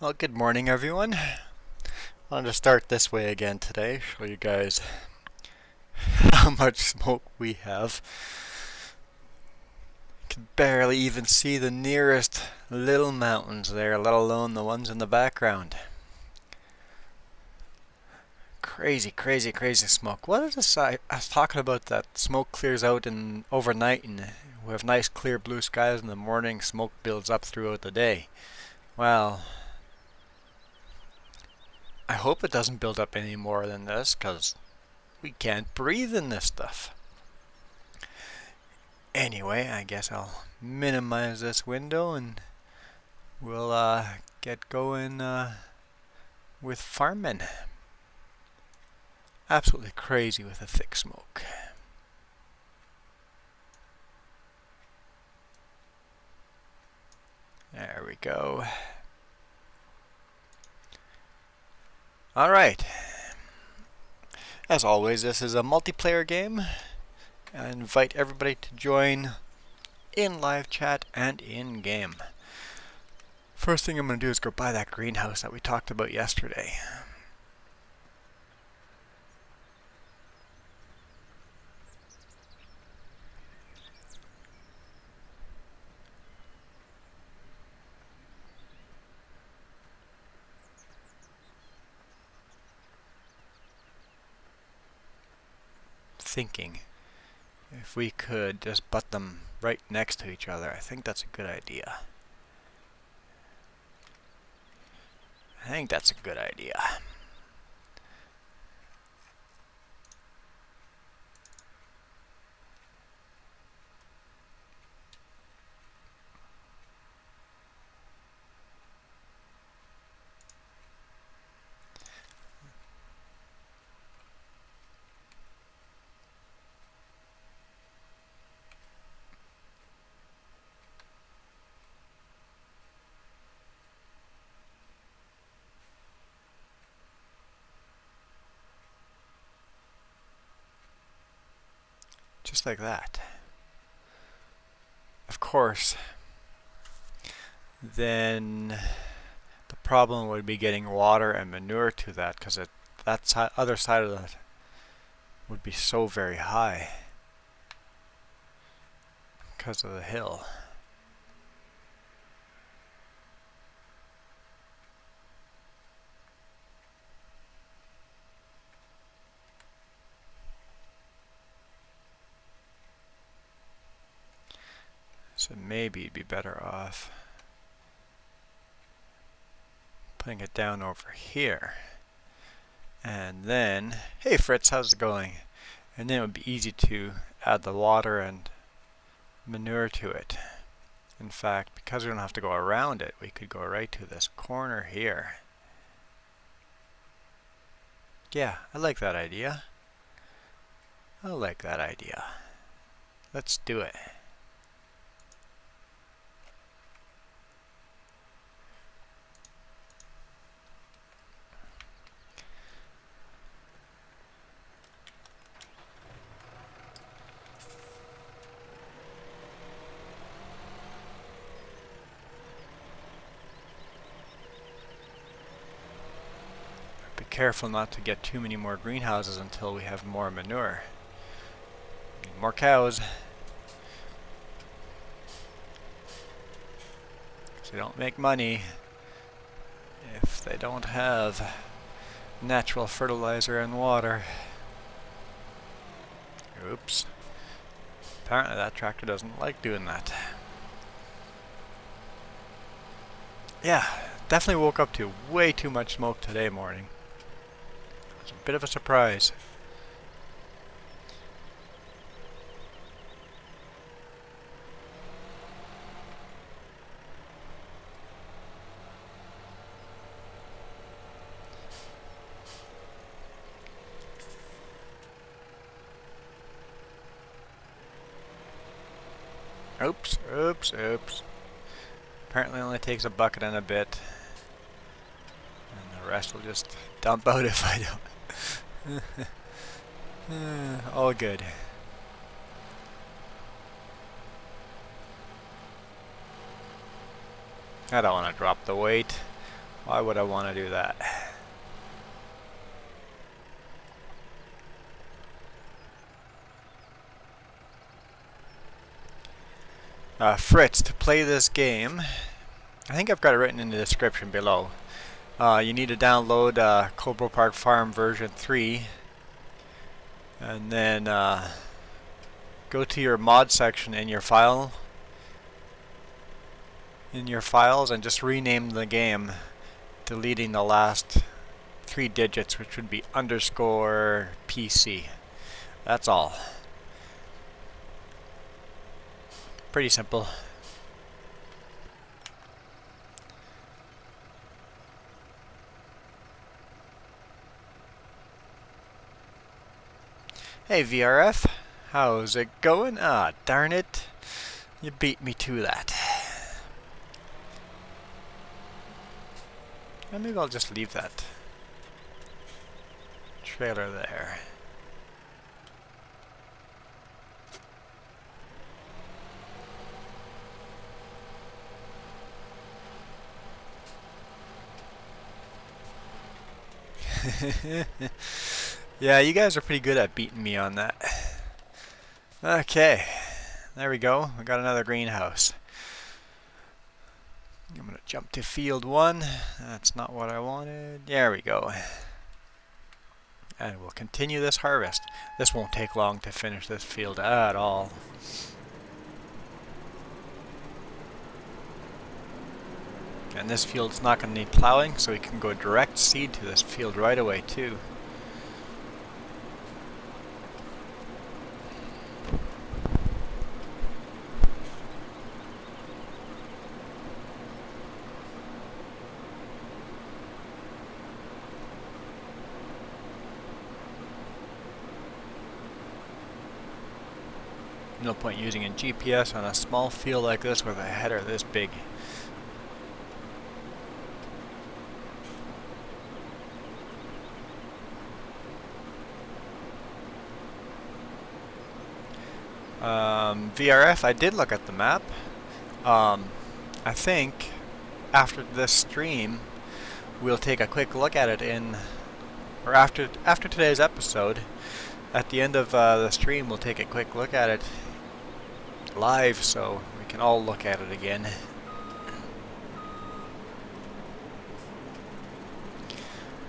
Well, good morning, everyone. I wanted to start this way again today, show you guys how much smoke we have. Can barely even see the nearest little mountains there, let alone the ones in the background. Crazy, crazy, crazy smoke. What is this? I was talking about that smoke clears out in overnight and we have nice clear blue skies in the morning, smoke builds up throughout the day. Well, I hope it doesn't build up any more than this, because we can't breathe in this stuff. Anyway, I guess I'll minimize this window and we'll get going with farming. Absolutely crazy with the thick smoke. There we go. Alright. As always, this is a multiplayer game. I invite everybody to join in live chat and in game. First thing I'm going to do is go buy that greenhouse that we talked about yesterday. Thinking if we could just butt them right next to each other. I think that's a good idea. Just like that. Of course, then the problem would be getting water and manure to that, because that other side of that would be so very high because of the hill. So maybe it'd be better off putting it down over here. And then, hey Fritz, how's it going? And then it would be easy to add the water and manure to it. In fact, because we don't have to go around it, we could go right to this corner here. Yeah, I like that idea. Let's do it. Be careful not to get too many more greenhouses until we have more manure. Need more cows. They don't make money if they don't have natural fertilizer and water. Oops. Apparently that tractor doesn't like doing that. Yeah, definitely woke up to way too much smoke today morning. It was a bit of a surprise. Oops. Apparently it only takes a bucket and a bit. And the rest will just dump out if I don't. All good. I don't want to drop the weight. Why would I want to do that? Fritz, to play this game, I think I've got it written in the description below. You need to download Coldborough Park Farm version 3, and then go to your mod section in your files, and just rename the game, deleting the last 3 digits, which would be underscore PC. That's all. Pretty simple. Hey VRF, how's it going? Ah, darn it. You beat me to that. And maybe I'll just leave that trailer there. Yeah, you guys are pretty good at beating me on that. Okay, there we go. We got another greenhouse. I'm going to jump to field 1. That's not what I wanted. There we go. And we'll continue this harvest. This won't take long to finish this field at all. And this field's not going to need plowing, so we can go direct seed to this field right away too. No point using a GPS on a small field like this with a header this big. VRF, I did look at the map. I think after this stream we'll take a quick look at it or after today's episode. At the end of the stream we'll take a quick look at it live so we can all look at it again.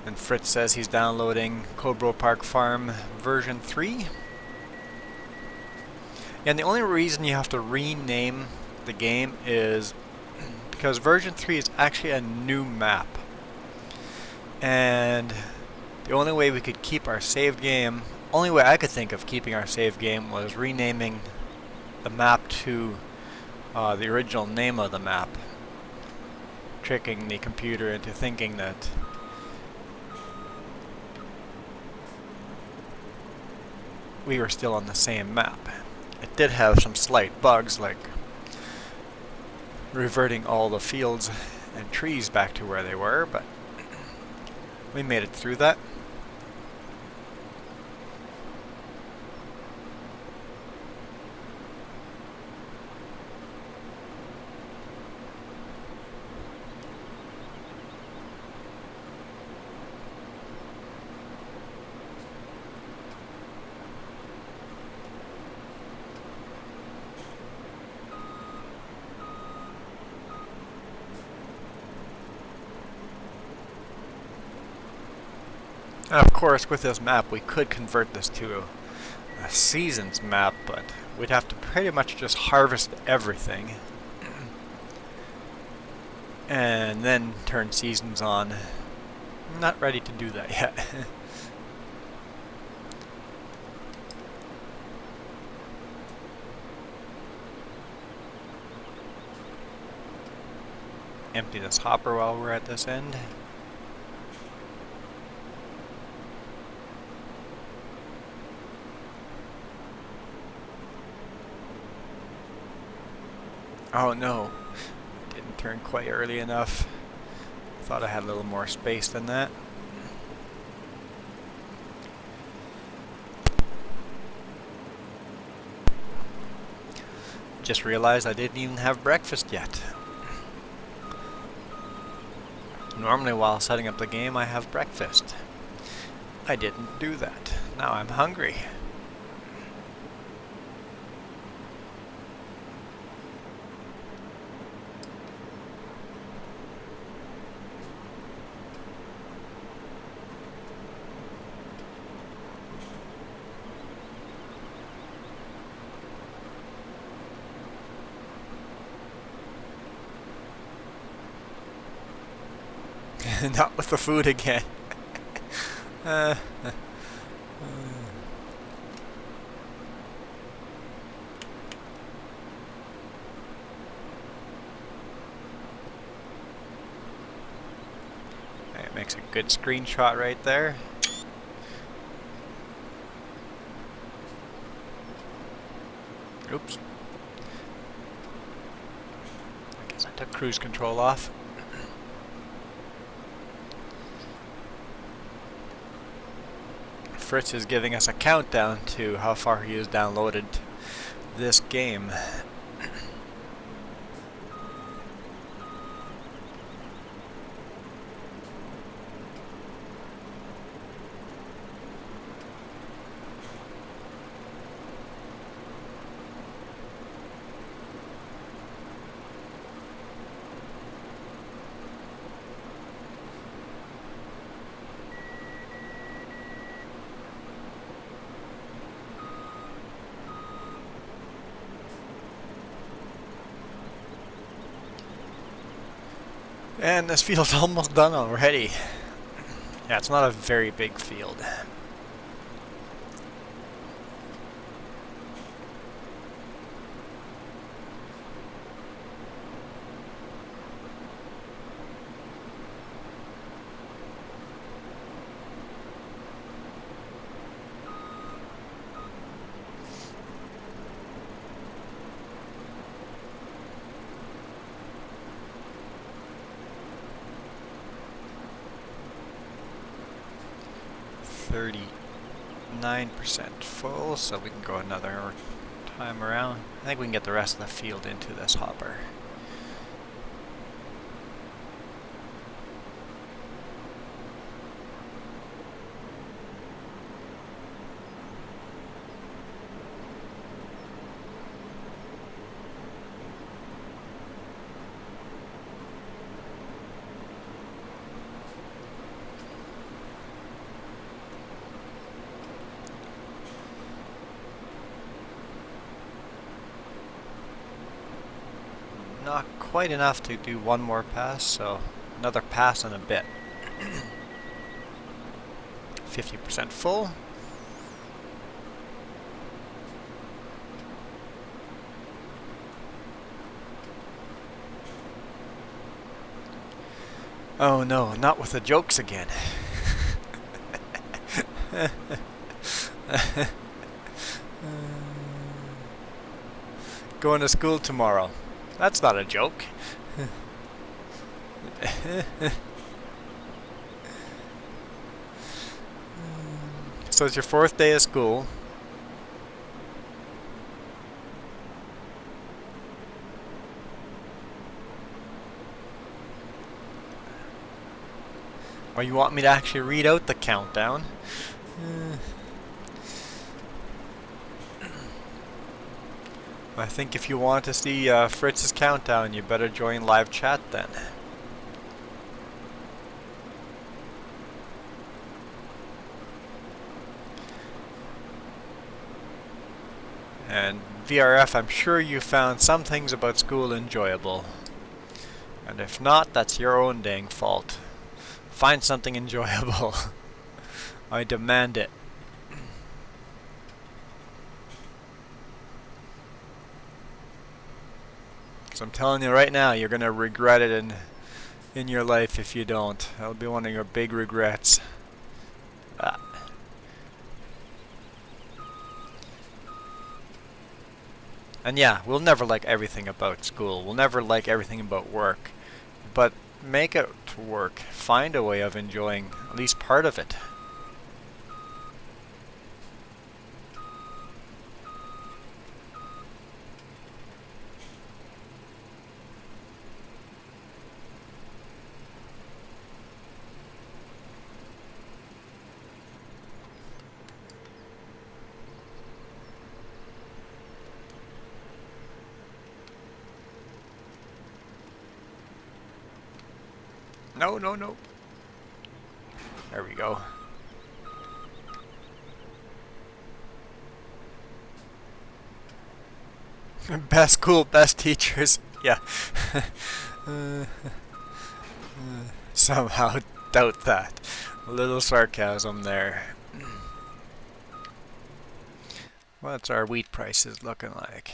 And Fritz says he's downloading Coldborough Park Farm version 3. And the only reason you have to rename the game is because version 3 is actually a new map. And the only way we could keep our saved game, only way I could think of keeping our saved game was renaming the map to the original name of the map, tricking the computer into thinking that we were still on the same map. It did have some slight bugs, like reverting all the fields and trees back to where they were, but we made it through that. And of course, with this map, we could convert this to a seasons map, but we'd have to pretty much just harvest everything and then turn seasons on. I'm not ready to do that yet. Empty this hopper while we're at this end. Oh no, didn't turn quite early enough. Thought I had a little more space than that. Just realized I didn't even have breakfast yet. Normally while setting up the game I have breakfast. I didn't do that. Now I'm hungry. Not with the food again. It makes a good screenshot right there. Oops. I guess I took cruise control off. Fritz is giving us a countdown to how far he has downloaded this game. And this field's almost done already. Yeah, it's not a very big field. %9 full, so we can go another time around. I think we can get the rest of the field into this hopper. Not quite enough to do one more pass, so another pass and a bit. 50% full. Oh no, not with the jokes again. Going to school tomorrow. That's not a joke. So it's your 4th day of school. Or you want me to actually read out the countdown? I think if you want to see Fritz's countdown, you better join live chat then. And VRF, I'm sure you found some things about school enjoyable. And if not, that's your own dang fault. Find something enjoyable. I demand it. Because I'm telling you right now, you're going to regret it in your life if you don't. That'll be one of your big regrets. And yeah, we'll never like everything about school. We'll never like everything about work. But make it work. Find a way of enjoying at least part of it. No, no, no. There we go. Best school, best teachers. Yeah. uh, somehow doubt that. A little sarcasm there. What's our wheat prices looking like?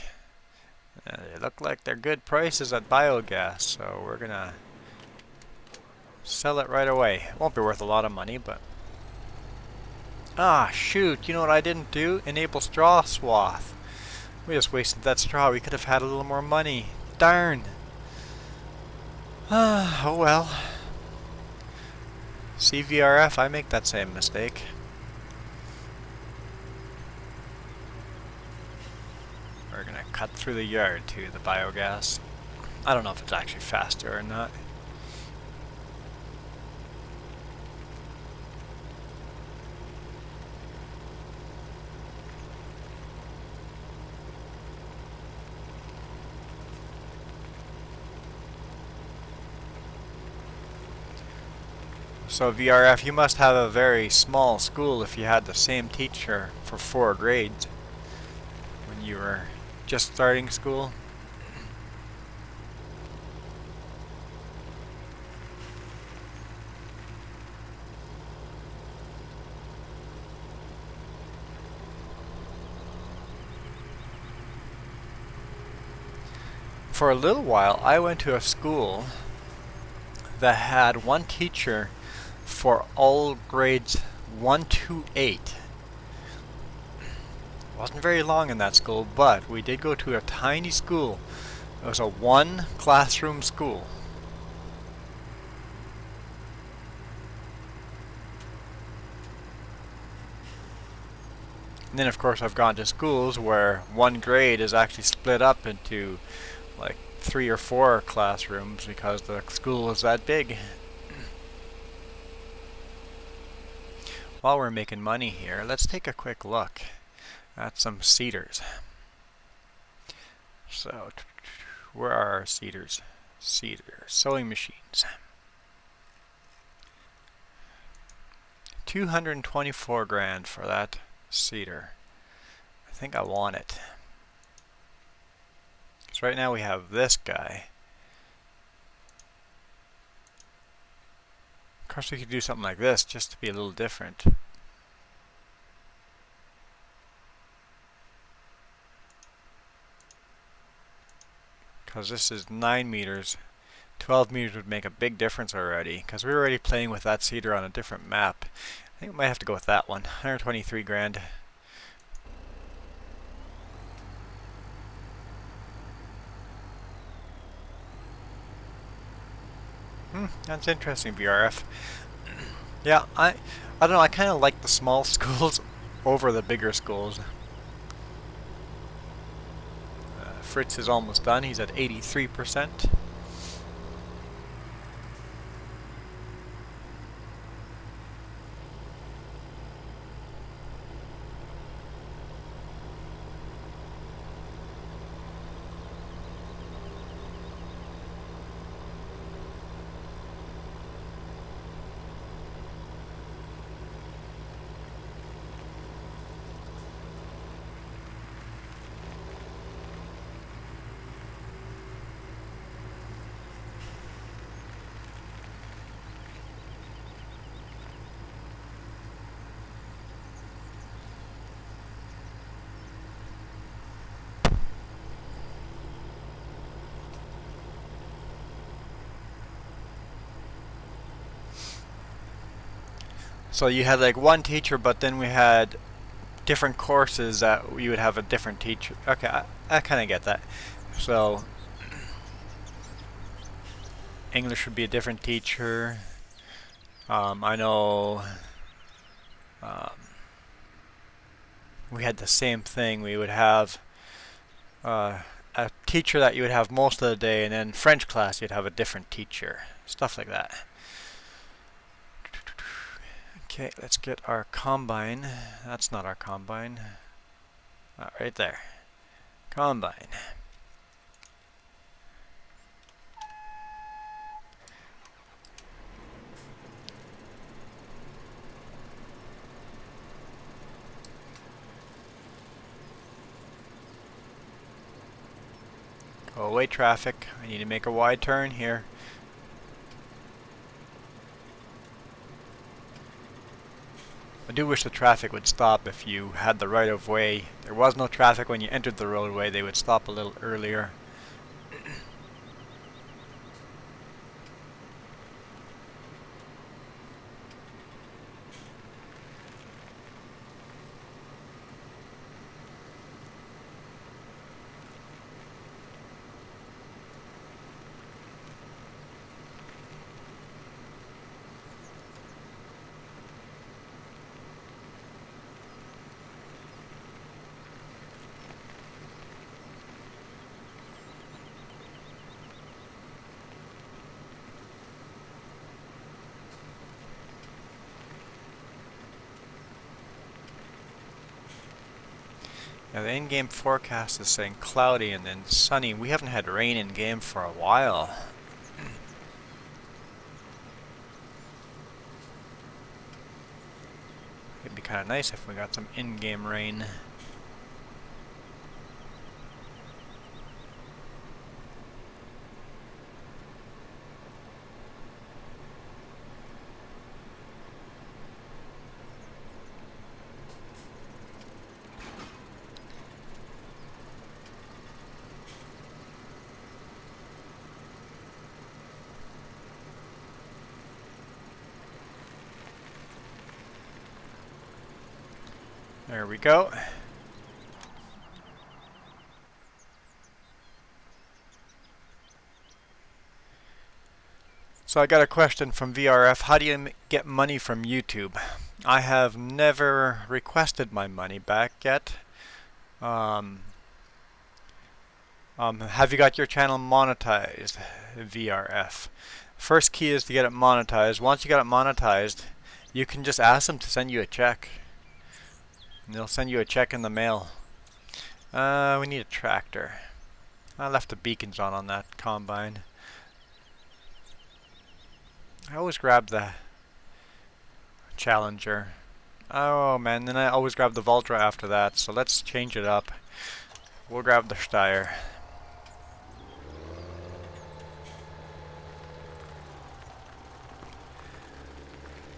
They look like they're good prices at biogas, so we're gonna sell it right away. It won't be worth a lot of money, but... Ah, shoot, you know what I didn't do? Enable straw swath. We just wasted that straw. We could have had a little more money. Darn. Ah, oh well. CVRF, I make that same mistake. We're gonna cut through the yard to the biogas. I don't know if it's actually faster or not. So VRF, you must have a very small school if you had the same teacher for 4 grades when you were just starting school. For a little while, I went to a school that had one teacher for all grades 1 to 8. Wasn't very long in that school, but we did go to a tiny school. It was a 1 classroom school. And then of course I've gone to schools where 1 grade is actually split up into like 3 or 4 classrooms because the school is that big. While we're making money here, let's take a quick look at some seeders. So, where are our seeders? Seeder, sewing machines. 224 grand for that seeder. I think I want it. Because right now we have this guy. Of course we could do something like this just to be a little different. Because this is 9 meters. 12 meters would make a big difference already. Because we were already playing with that seeder on a different map. I think we might have to go with that one. 123 grand. That's interesting, BRF. Yeah, I don't know, I kind of like the small schools over the bigger schools. Fritz is almost done, he's at 83%. So you had like one teacher, but then we had different courses that you would have a different teacher. Okay, I kind of get that. So English would be a different teacher. I know we had the same thing. We would have a teacher that you would have most of the day, and then French class you'd have a different teacher. Stuff like that. Okay, let's get our combine. That's not our combine. Right there. Combine. Go away, traffic. I need to make a wide turn here. I do wish the traffic would stop if you had the right of way. There was no traffic when you entered the roadway. They would stop a little earlier. Yeah, the in-game forecast is saying cloudy and then sunny. We haven't had rain in-game for a while. It'd be kind of nice if we got some in-game rain. There we go. So I got a question from VRF. How do you get money from YouTube? I have never requested my money back yet. Have you got your channel monetized? VRF. First key is to get it monetized. Once you got it monetized, you can just ask them to send you a check. And they'll send you a check in the mail. We need a tractor. I left the beacons on that combine. I always grab the Challenger. Oh man, then I always grab the Valtra after that, so let's change it up. We'll grab the Steyr.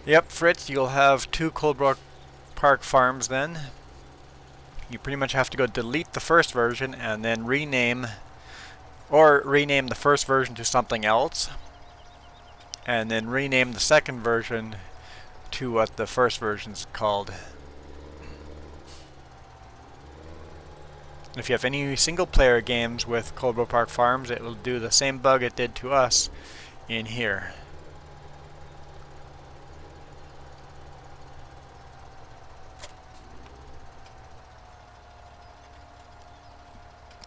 Yep, Fritz, you'll have 2 Coldborough Park farms then. You pretty much have to go delete the first version and then rename, or rename the first version to something else, and then rename the second version to what the first version's called. If you have any single player games with Coldborough Park Farms, it will do the same bug it did to us in here.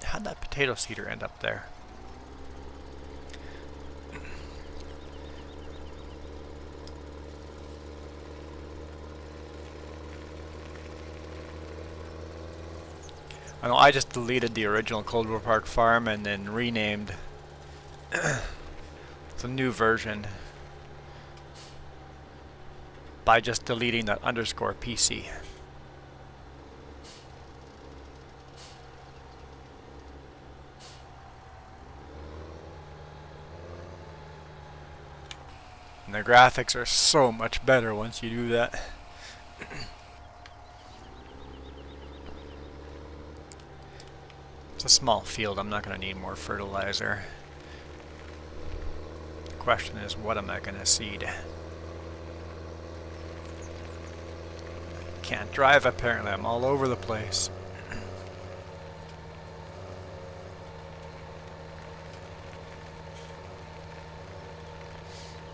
How'd that potato seeder end up there? I know I just deleted the original Coldborough Park Farm and then renamed the new version by just deleting that underscore PC. And the graphics are so much better once you do that. It's a small field, I'm not going to need more fertilizer. The question is, what am I going to seed? Can't drive apparently, I'm all over the place.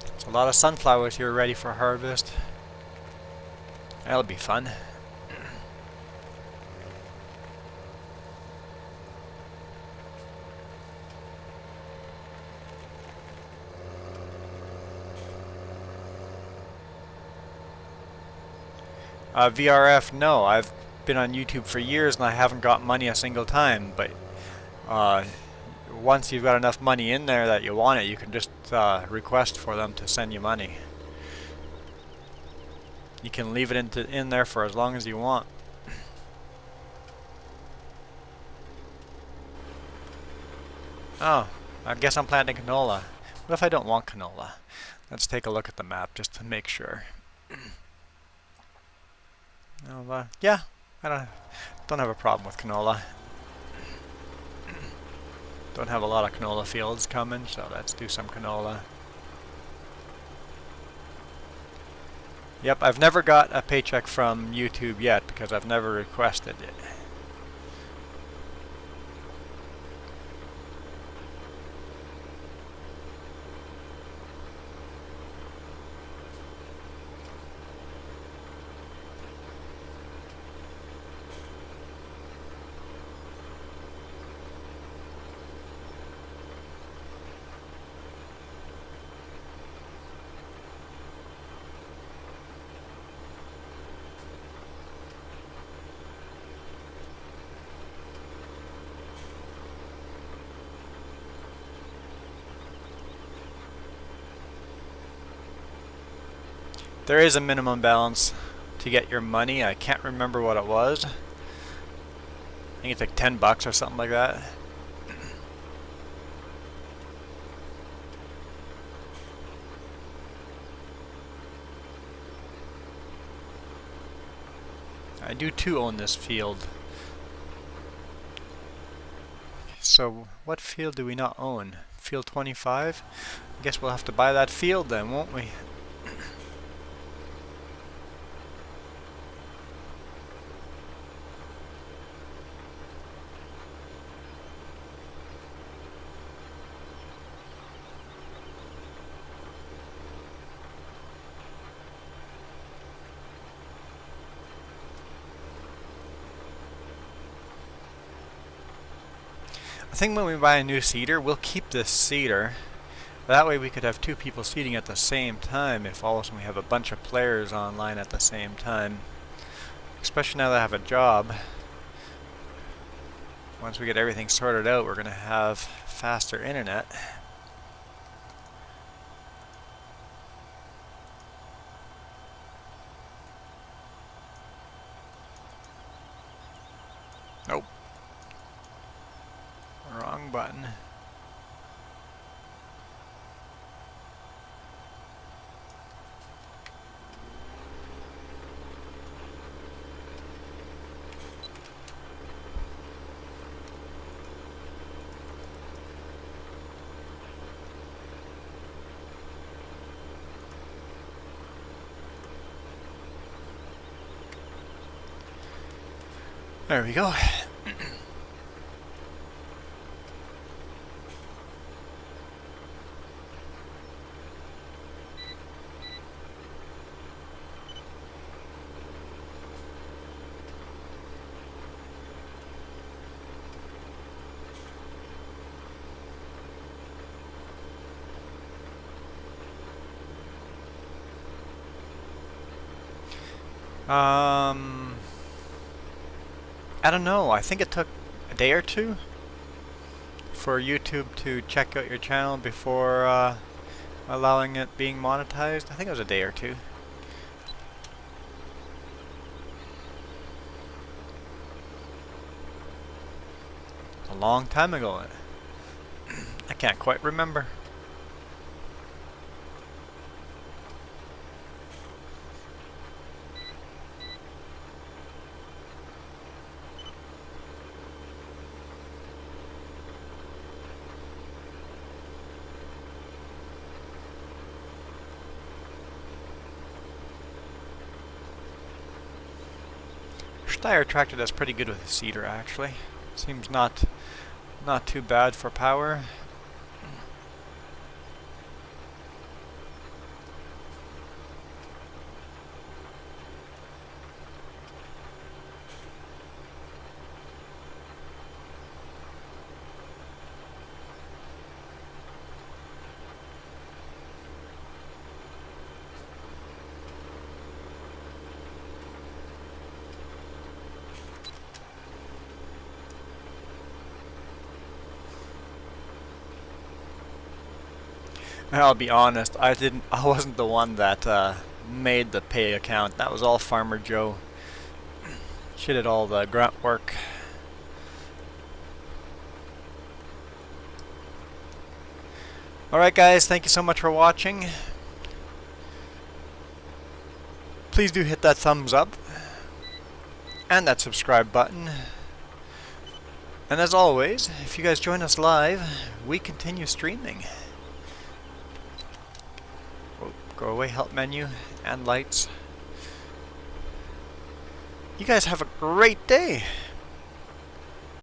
There's a lot of sunflowers here ready for harvest. That'll be fun. VRF, no, I've been on YouTube for years and I haven't got money a single time, but once you've got enough money in there that you want it, you can just request for them to send you money. You can leave it in there for as long as you want. Oh, I guess I'm planting canola. What if I don't want canola? Let's take a look at the map just to make sure. Yeah, I don't have a problem with canola. Don't have a lot of canola fields coming, so let's do some canola. Yep, I've never got a paycheck from YouTube yet because I've never requested it. There is a minimum balance to get your money. I can't remember what it was. I think it's like 10 bucks or something like that. I do too own this field. So what field do we not own? Field 25? I guess we'll have to buy that field then, won't we? I think when we buy a new seeder, we'll keep this seeder. That way we could have two people seeding at the same time if all of a sudden we have a bunch of players online at the same time. Especially now that I have a job. Once we get everything sorted out, we're going to have faster internet. Nope. Wrong button. There we go. I don't know. I think it took a day or two for YouTube to check out your channel before allowing it being monetized. I think it was a day or two. It's a long time ago. I can't quite remember. Steyr tractor does pretty good with the seeder actually. Seems not too bad for power. I'll be honest, I wasn't the one that made the pay account. That was all Farmer Joe. She did all the grunt work. Alright guys, thank you so much for watching. Please do hit that thumbs up and that subscribe button. And as always, if you guys join us live, we continue streaming. We'll go away, help menu, and lights. You guys have a great day.